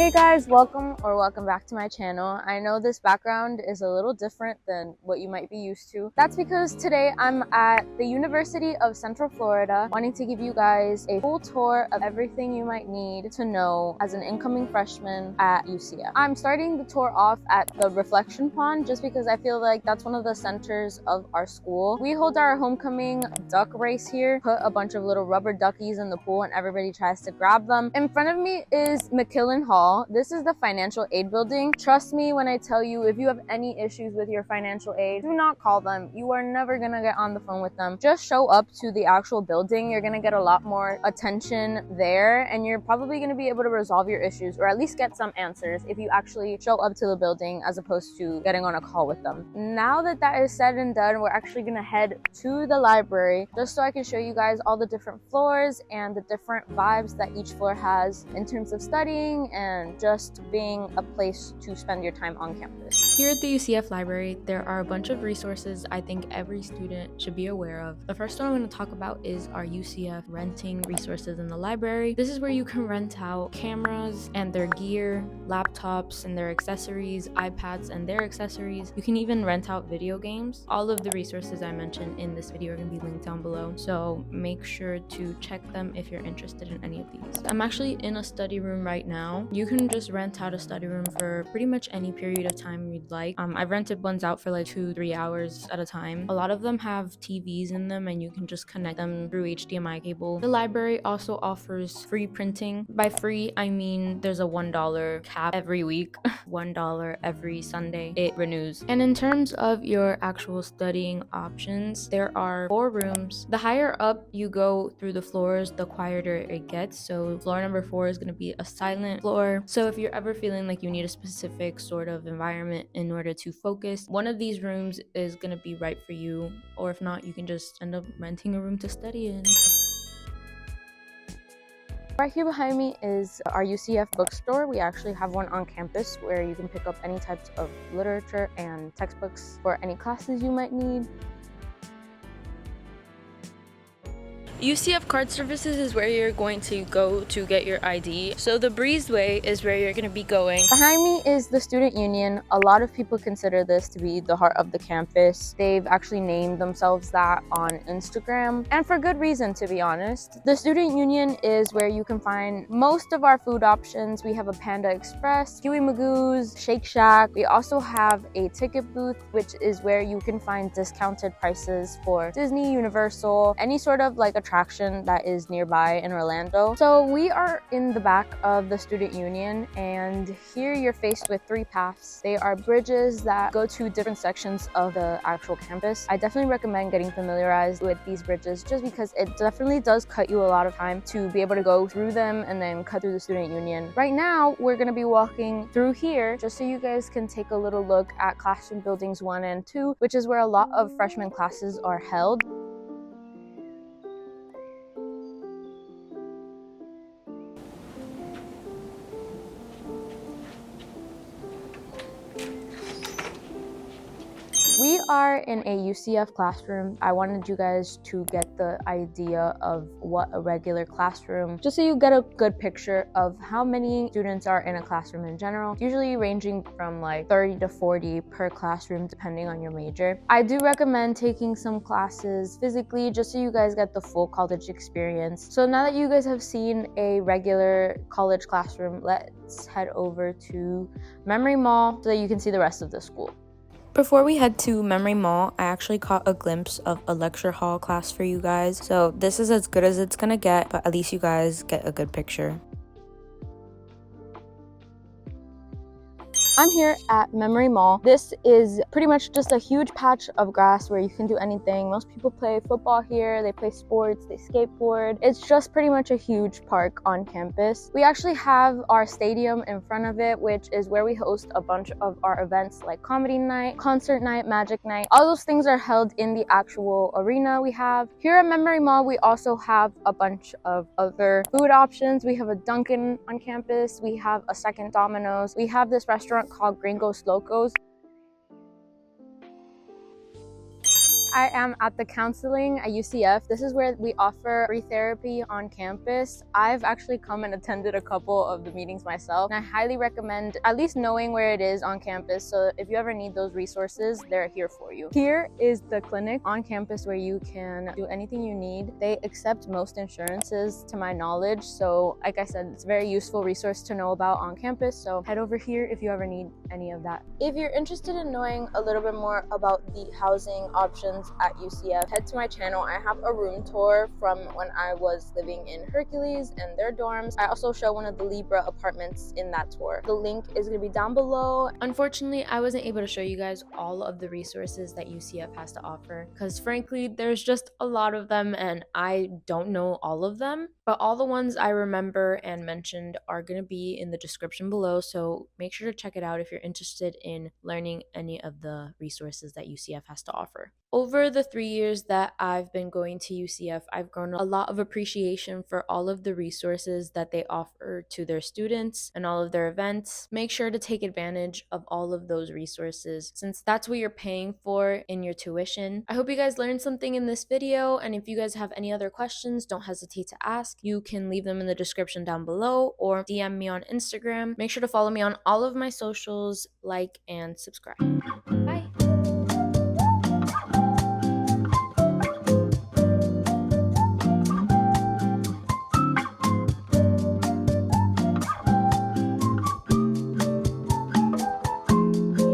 Hey guys, welcome back to my channel. I know this background is a little different than what you might be used to. That's because today I'm at the University of Central Florida, wanting to give you guys a full tour of everything you might need to know as an incoming freshman at UCF. I'm starting the tour off at the Reflection Pond just because I feel like that's one of the centers of our school. We hold our homecoming duck race here, put a bunch of little rubber duckies in the pool and everybody tries to grab them. In front of me is McKillen Hall. This is the financial aid building. Trust me when I tell you, if you have any issues with your financial aid, do not call them. You are never gonna get on the phone with them. Just show up to the actual building. You're gonna get a lot more attention there, and you're probably gonna be able to resolve your issues or at least get some answers if you actually show up to the building as opposed to getting on a call with them. Now that that is said and done, we're actually gonna head to the library just so I can show you guys all the different floors and the different vibes that each floor has in terms of studying and just being a place to spend your time on campus. Here at the UCF library, there are a bunch of resources I think every student should be aware of. The first one I'm going to talk about is our UCF renting resources in the library. This is where you can rent out cameras and their gear, laptops and their accessories, iPads and their accessories. You can even rent out video games. All of the resources I mentioned in this video are going to be linked down below, so make sure to check them if you're interested in any of these. I'm actually in a study room right now. You can just rent out a study room for pretty much any period of time you'd like. I've rented ones out for like 2-3 hours at a time. A lot of them have TVs in them and you can just connect them through HDMI cable. The library also offers free printing. By free, I mean there's a $1 cap every week, $1 every Sunday. It renews. And in terms of your actual studying options, there are 4 rooms. The higher up you go through the floors, the quieter it gets. So floor number 4 is going to be a silent floor. So if you're ever feeling like you need a specific sort of environment in order to focus, one of these rooms is going to be right for you. Or if not, you can just end up renting a room to study in. Right here behind me is our UCF bookstore. We actually have one on campus where you can pick up any types of literature and textbooks for any classes you might need. UCF Card Services is where you're going to go to get your ID. So the breezeway is where you're going to be going. Behind me is the Student Union. A lot of people consider this to be the heart of the campus. They've actually named themselves that on Instagram, and for good reason, to be honest. The Student Union is where you can find most of our food options. We have a Panda Express, Huey Magoo's, Shake Shack. We also have a ticket booth, which is where you can find discounted prices for Disney, Universal, any sort of like attraction that is nearby in Orlando. So we are in the back of the Student Union, and here you're faced with 3 paths. They are bridges that go to different sections of the actual campus. I definitely recommend getting familiarized with these bridges just because it definitely does cut you a lot of time to be able to go through them and then cut through the Student Union. Right now, we're going to be walking through here just so you guys can take a little look at Classroom Buildings 1 and 2, which is where a lot of freshman classes are held. We are in a UCF classroom. I wanted you guys to get the idea of what a regular classroom, just so you get a good picture of how many students are in a classroom in general, usually ranging from like 30 to 40 per classroom depending on your major. I do recommend taking some classes physically just so you guys get the full college experience. So now that you guys have seen a regular college classroom, let's head over to Memory Mall so that you can see the rest of the school. Before we head to Memory Mall, I actually caught a glimpse of a lecture hall class for you guys. So this is as good as it's gonna get, but at least you guys get a good picture. I'm here at Memory Mall. This is pretty much just a huge patch of grass where you can do anything. Most people play football here, they play sports, they skateboard. It's just pretty much a huge park on campus. We actually have our stadium in front of it, which is where we host a bunch of our events like comedy night, concert night, magic night. All those things are held in the actual arena we have. Here at Memory Mall, we also have a bunch of other food options. We have a Dunkin' on campus, we have a second Domino's, we have this restaurant called Gringos Locos. I am at the counseling at UCF. This is where we offer free therapy on campus. I've actually come and attended a couple of the meetings myself, and I highly recommend at least knowing where it is on campus, so if you ever need those resources, they're here for you. Here is the clinic on campus where you can do anything you need. They accept most insurances to my knowledge, so like I said, it's a very useful resource to know about on campus, so head over here if you ever need any of that. If you're interested in knowing a little bit more about the housing options at UCF, head to my channel. I have a room tour from when I was living in Hercules and their dorms. I also show one of the Libra apartments in that tour. The link is going to be down below. Unfortunately, I wasn't able to show you guys all of the resources that UCF has to offer because frankly, there's just a lot of them and I don't know all of them. But all the ones I remember and mentioned are going to be in the description below, so make sure to check it out if you're interested in learning any of the resources that UCF has to offer. Over the 3 years that I've been going to UCF, I've grown a lot of appreciation for all of the resources that they offer to their students and all of their events. Make sure to take advantage of all of those resources since that's what you're paying for in your tuition. I hope you guys learned something in this video, and if you guys have any other questions, don't hesitate to ask. You can leave them in the description down below or DM me on Instagram. Make sure to follow me on all of my socials, like, and subscribe. Bye!